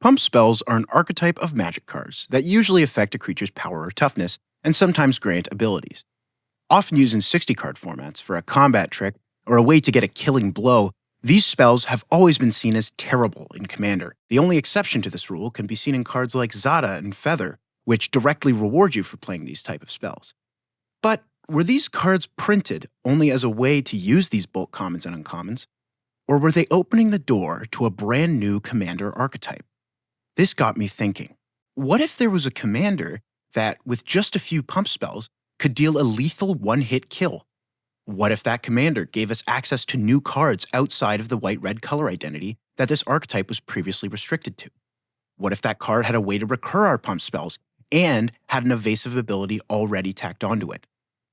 Pump spells are an archetype of magic cards that usually affect a creature's power or toughness, and sometimes grant abilities. Often used in 60-card formats for a combat trick or a way to get a killing blow, these spells have always been seen as terrible in Commander. The only exception to this rule can be seen in cards like Zada and Feather, which directly reward you for playing these type of spells. But were these cards printed only as a way to use these bulk commons and uncommons? Or were they opening the door to a brand new Commander archetype? This got me thinking, what if there was a Commander that, with just a few pump spells, could deal a lethal one-hit kill? What if that Commander gave us access to new cards outside of the white-red color identity that this archetype was previously restricted to? What if that card had a way to recur our pump spells and had an evasive ability already tacked onto it?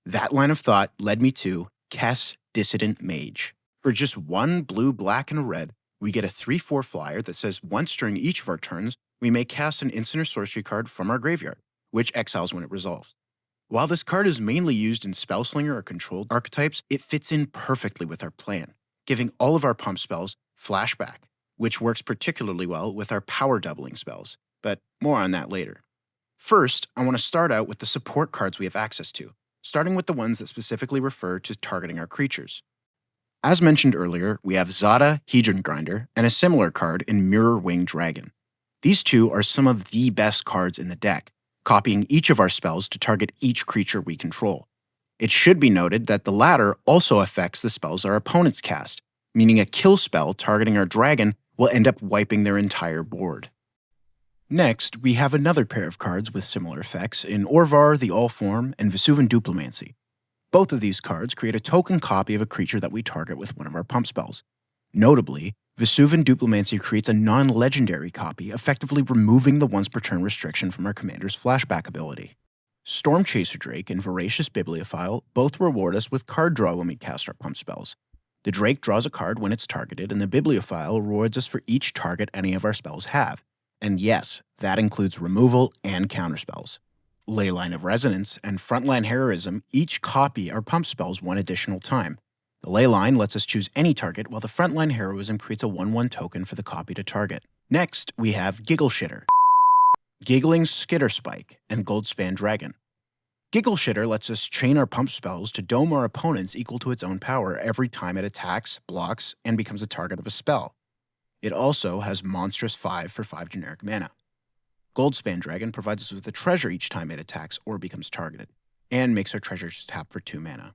That line of thought led me to Kess, Dissident, Mage. For just one blue, black, and a red, we get a 3/4 flyer that says once during each of our turns, we may cast an instant or sorcery card from our graveyard, which exiles when it resolves. While this card is mainly used in Spellslinger or controlled archetypes, it fits in perfectly with our plan, giving all of our pump spells flashback, which works particularly well with our power doubling spells, but more on that later. First, I want to start out with the support cards we have access to, starting with the ones that specifically refer to targeting our creatures. As mentioned earlier, we have Zada, Hedron Grinder, and a similar card in Mirror Wing Dragon. These two are some of the best cards in the deck, copying each of our spells to target each creature we control. It should be noted that the latter also affects the spells our opponents cast, meaning a kill spell targeting our dragon will end up wiping their entire board. Next, we have another pair of cards with similar effects in Orvar the All-Form and Vesuvan Duplimancy. Both of these cards create a token copy of a creature that we target with one of our pump spells. Notably, Vesuvan Duplimancy creates a non-legendary copy, effectively removing the once per turn restriction from our commander's flashback ability. Storm Chaser Drake and Voracious Bibliophile both reward us with card draw when we cast our pump spells. The Drake draws a card when it's targeted, and the Bibliophile rewards us for each target any of our spells have. And yes, that includes removal and counterspells. Leyline of Resonance and Frontline Heroism each copy our pump spells one additional time. The Leyline lets us choose any target, while the Frontline Heroism creates a 1/1 token for the copy to target. Next, we have Giggle Shitter, Giggling Skitter Spike, and Goldspan Dragon. Giggle Shitter lets us chain our pump spells to dome our opponents equal to its own power every time it attacks, blocks, and becomes a target of a spell. It also has monstrous 5 for 5 generic mana. Goldspan Dragon provides us with a treasure each time it attacks or becomes targeted, and makes our treasures tap for 2 mana.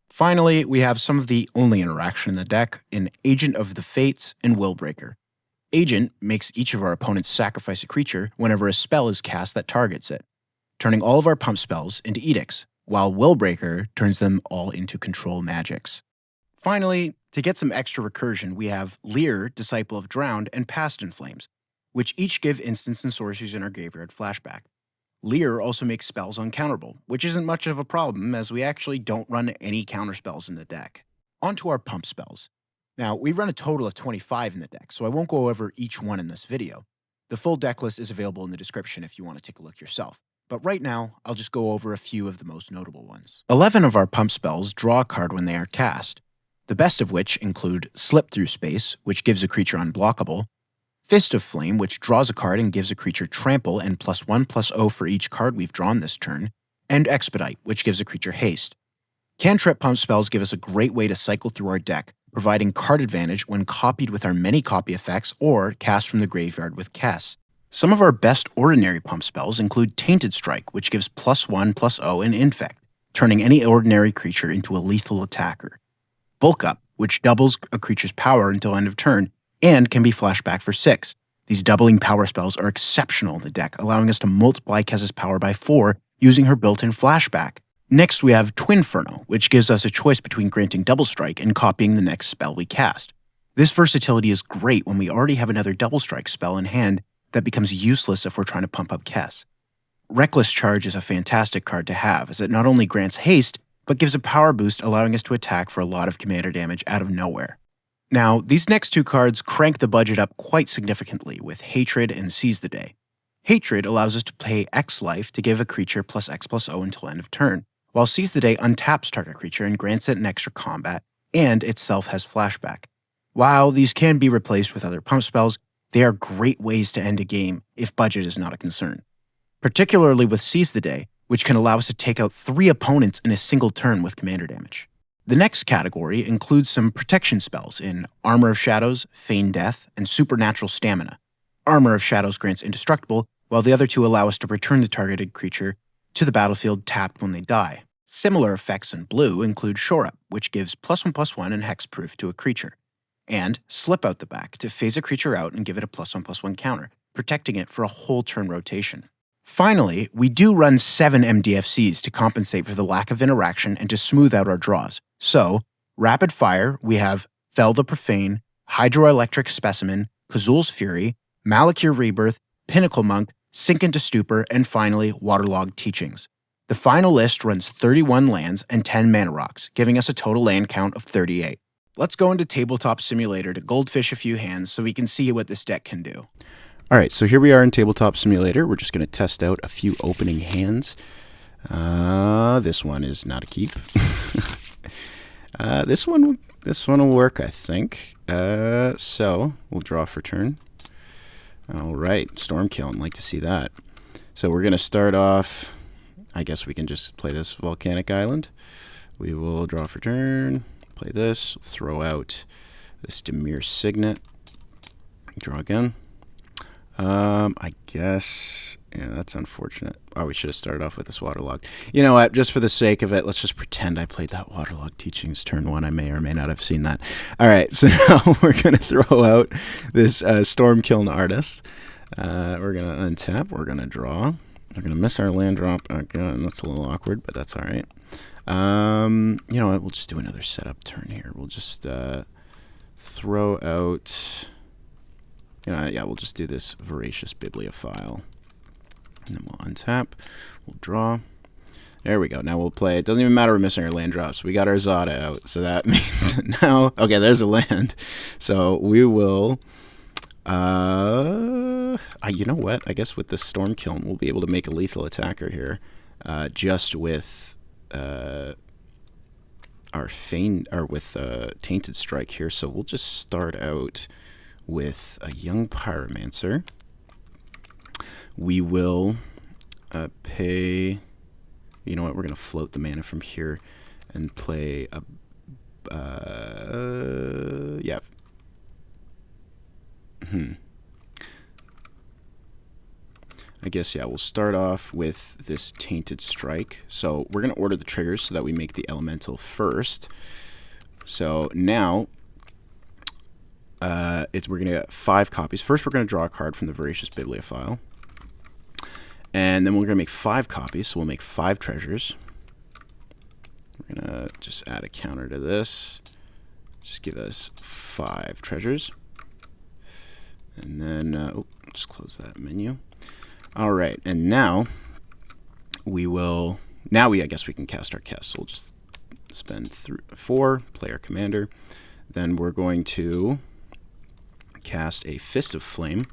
Finally, we have some of the only interaction in the deck in Agent of the Fates and Willbreaker. Agent makes each of our opponents sacrifice a creature whenever a spell is cast that targets it, turning all of our pump spells into edicts, while Willbreaker turns them all into control magics. Finally, to get some extra recursion, we have Lear, Disciple of Drowned, and Past in Flames, which each give instants and sorceries in our graveyard flashback. Lear also makes spells uncounterable, which isn't much of a problem as we actually don't run any counterspells in the deck. On to our pump spells. Now, we run a total of 25 in the deck, so I won't go over each one in this video. The full deck list is available in the description if you want to take a look yourself. But right now, I'll just go over a few of the most notable ones. 11 of our pump spells draw a card when they are cast, the best of which include Slip Through Space, which gives a creature unblockable, Fist of Flame, which draws a card and gives a creature trample and +1/+0 for each card we've drawn this turn, and Expedite, which gives a creature haste. Cantrip pump spells give us a great way to cycle through our deck, providing card advantage when copied with our many copy effects or cast from the graveyard with Kess. Some of our best ordinary pump spells include Tainted Strike, which gives +1/+0 and Infect, turning any ordinary creature into a lethal attacker. Bulk Up, which doubles a creature's power until end of turn, and can be flashback for 6. These doubling power spells are exceptional in the deck, allowing us to multiply Kess's power by 4 using her built-in flashback. Next, we have Twinferno, which gives us a choice between granting Double Strike and copying the next spell we cast. This versatility is great when we already have another Double Strike spell in hand that becomes useless if we're trying to pump up Kess. Reckless Charge is a fantastic card to have, as it not only grants haste, but gives a power boost allowing us to attack for a lot of commander damage out of nowhere. Now, these next two cards crank the budget up quite significantly with Hatred and Seize the Day. Hatred allows us to pay X life to give a creature +X/+0 until end of turn, while Seize the Day untaps target creature and grants it an extra combat, and itself has flashback. While these can be replaced with other pump spells, they are great ways to end a game if budget is not a concern. Particularly with Seize the Day, which can allow us to take out 3 opponents in a single turn with commander damage. The next category includes some protection spells in Armor of Shadows, Feign Death, and Supernatural Stamina. Armor of Shadows grants Indestructible, while the other 2 allow us to return the targeted creature to the battlefield tapped when they die. Similar effects in blue include Shore Up, which gives +1/+1 and hexproof to a creature, and Slip Out the Back to phase a creature out and give it a +1/+1 counter, protecting it for a whole turn rotation. Finally, we do run 7 MDFCs to compensate for the lack of interaction and to smooth out our draws. So, Rapid Fire, we have Fell the Profane, Hydroelectric Specimen, Kazul's Fury, Malakir Rebirth, Pinnacle Monk, Sink into Stupor, and finally, Waterlogged Teachings. The final list runs 31 lands and 10 mana rocks, giving us a total land count of 38. Let's go into Tabletop Simulator to goldfish a few hands so we can see what this deck can do. All right, so here we are in Tabletop Simulator. We're just going to test out a few opening hands. This one is not a keep. This one will work, I think. So we'll draw for turn. All right, Stormkiln, like to see that. So we're going to start off, I guess we can just play this Volcanic Island. We will draw for turn, play this, throw out this Dimir Signet, draw again. I guess, yeah, that's unfortunate. Oh, we should have started off with this Waterlog. You know what, just for the sake of it, let's just pretend I played that Waterlog Teachings turn 1. I may or may not have seen that. All right, so now we're going to throw out this Stormkiln Artist. We're going to untap, we're going to draw. We're going to miss our land drop again. That's a little awkward, but that's all right. You know what, we'll just do another setup turn here. We'll just throw out... yeah, we'll just do this Voracious Bibliophile. And then we'll untap. We'll draw. There we go. Now we'll play. It doesn't even matter we're missing our land drops. We got our Zada out. So that means that now... Okay, there's a land. So we will... you know what? I guess with the Stormkiln, we'll be able to make a lethal attacker here. Just with... our Feign... Or with Tainted Strike here. So we'll just start out... with a Young Pyromancer. We will pay... You know what? We're going to float the mana from here and play a... yeah. I guess, yeah, we'll start off with this Tainted Strike. So we're going to order the triggers so that we make the Elemental first. So now... we're going to get 5 copies. First, we're going to draw a card from the Voracious Bibliophile. And then we're going to make 5 copies, so we'll make 5 treasures. We're going to just add a counter to this. Just give us 5 treasures. And then, just close that menu. All right, and now we will... Now I guess we can cast our Kess. So we'll just spend 4, play our commander. Then we're going to cast a Fist of Flame,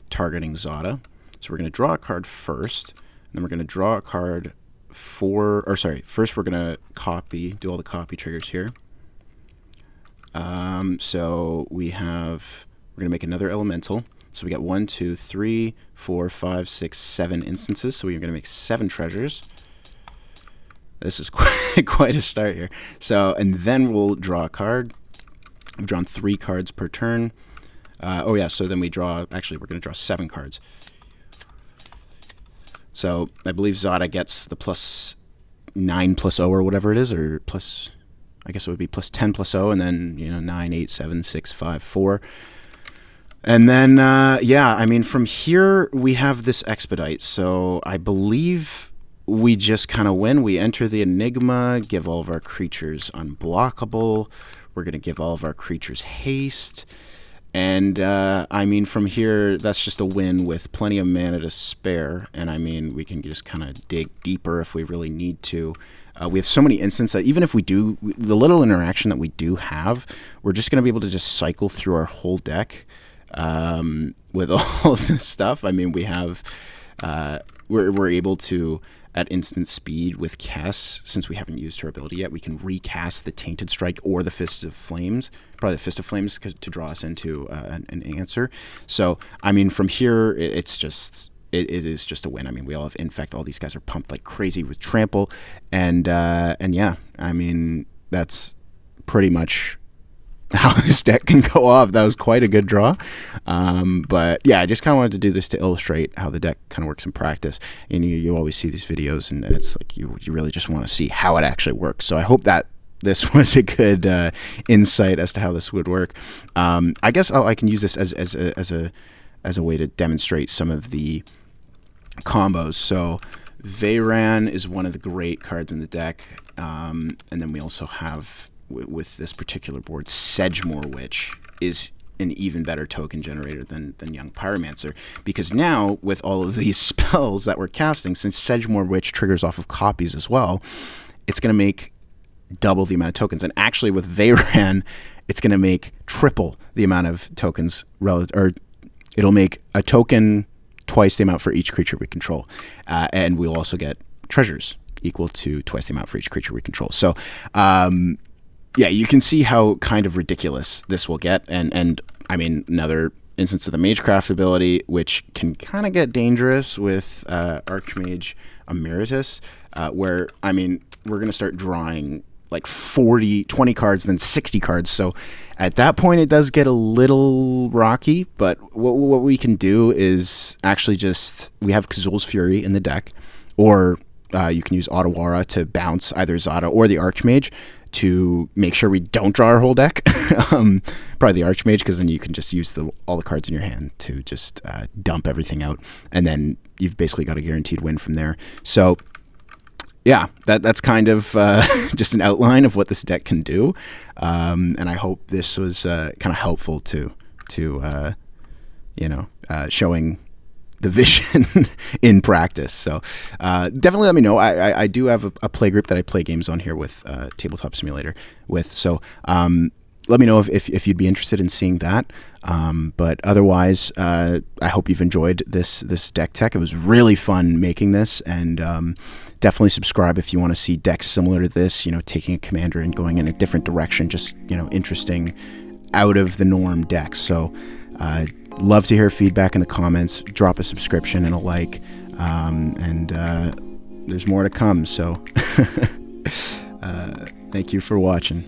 targeting Zada. So we're going to draw a card first, and then we're going to draw a card for... Or sorry, first we're going to do all the copy triggers here. So we have... We're going to make another Elemental. So we got 1, 2, 3, 4, 5, 6, 7 instances. So we're going to make 7 treasures. This is quite a start here. So, and then we'll draw a card. We've drawn 3 cards per turn. Oh yeah, so then we draw... Actually, we're going to draw 7 cards. So I believe Zada gets the +9/+0 or whatever it is, or plus... I guess it would be +10/+0, and then, you know, 9, 8, 7, 6, 5, 4. And then, yeah, I mean, from here, we have this Expedite. So I believe we just kind of win. We enter the Enigma, give all of our creatures unblockable. We're going to give all of our creatures haste. And, I mean, from here, that's just a win with plenty of mana to spare. And, I mean, we can just kind of dig deeper if we really need to. We have so many instances that even if we do, the little interaction that we do have, we're just going to be able to just cycle through our whole deck with all of this stuff. I mean, we have, we're able to at instant speed with Kess, since we haven't used her ability yet, we can recast the Tainted Strike or the Fist of Flames, probably the Fist of Flames, to draw us into an answer. So, I mean, from here, it's just... It is just a win. I mean, we all have Infect. All these guys are pumped like crazy with Trample. And yeah, I mean, that's pretty much how this deck can go off. That was quite a good draw. But yeah, I just kind of wanted to do this to illustrate how the deck kind of works in practice. And you always see these videos, and it's like you really just want to see how it actually works. So I hope that this was a good insight as to how this would work. I guess I can use this as a way to demonstrate some of the combos. So Veyran is one of the great cards in the deck, and then we also have with this particular board Sedgemoor Witch is an even better token generator than Young Pyromancer, because now with all of these spells that we're casting, since Sedgemoor Witch triggers off of copies as well, it's going to make double the amount of tokens. And actually with Veyran, it's going to make triple the amount of tokens or it'll make a token twice the amount for each creature we control. And we'll also get treasures equal to twice the amount for each creature we control. So, yeah, you can see how kind of ridiculous this will get. And I mean, another instance of the Magecraft ability, which can kind of get dangerous with Archmage Emeritus, where, I mean, we're going to start drawing like 20 cards, then 60 cards. So at that point, it does get a little rocky. But what we can do is actually we have Kazul's Fury in the deck, or you can use Otawara to bounce either Zada or the Archmage to make sure we don't draw our whole deck. Probably the Archmage, because then you can just use all the cards in your hand to just dump everything out. And then you've basically got a guaranteed win from there. So yeah, that's kind of just an outline of what this deck can do, and I hope this was kind of helpful to showing the vision in practice. So definitely let me know. I do have a play group that I play games on here with Tabletop Simulator with. So let me know if you'd be interested in seeing that. But otherwise, I hope you've enjoyed this deck tech. It was really fun making this, and definitely subscribe if you want to see decks similar to this, taking a commander and going in a different direction, just, interesting, out of the norm decks. So love to hear feedback in the comments. Drop a subscription and a like, and there's more to come. So thank you for watching.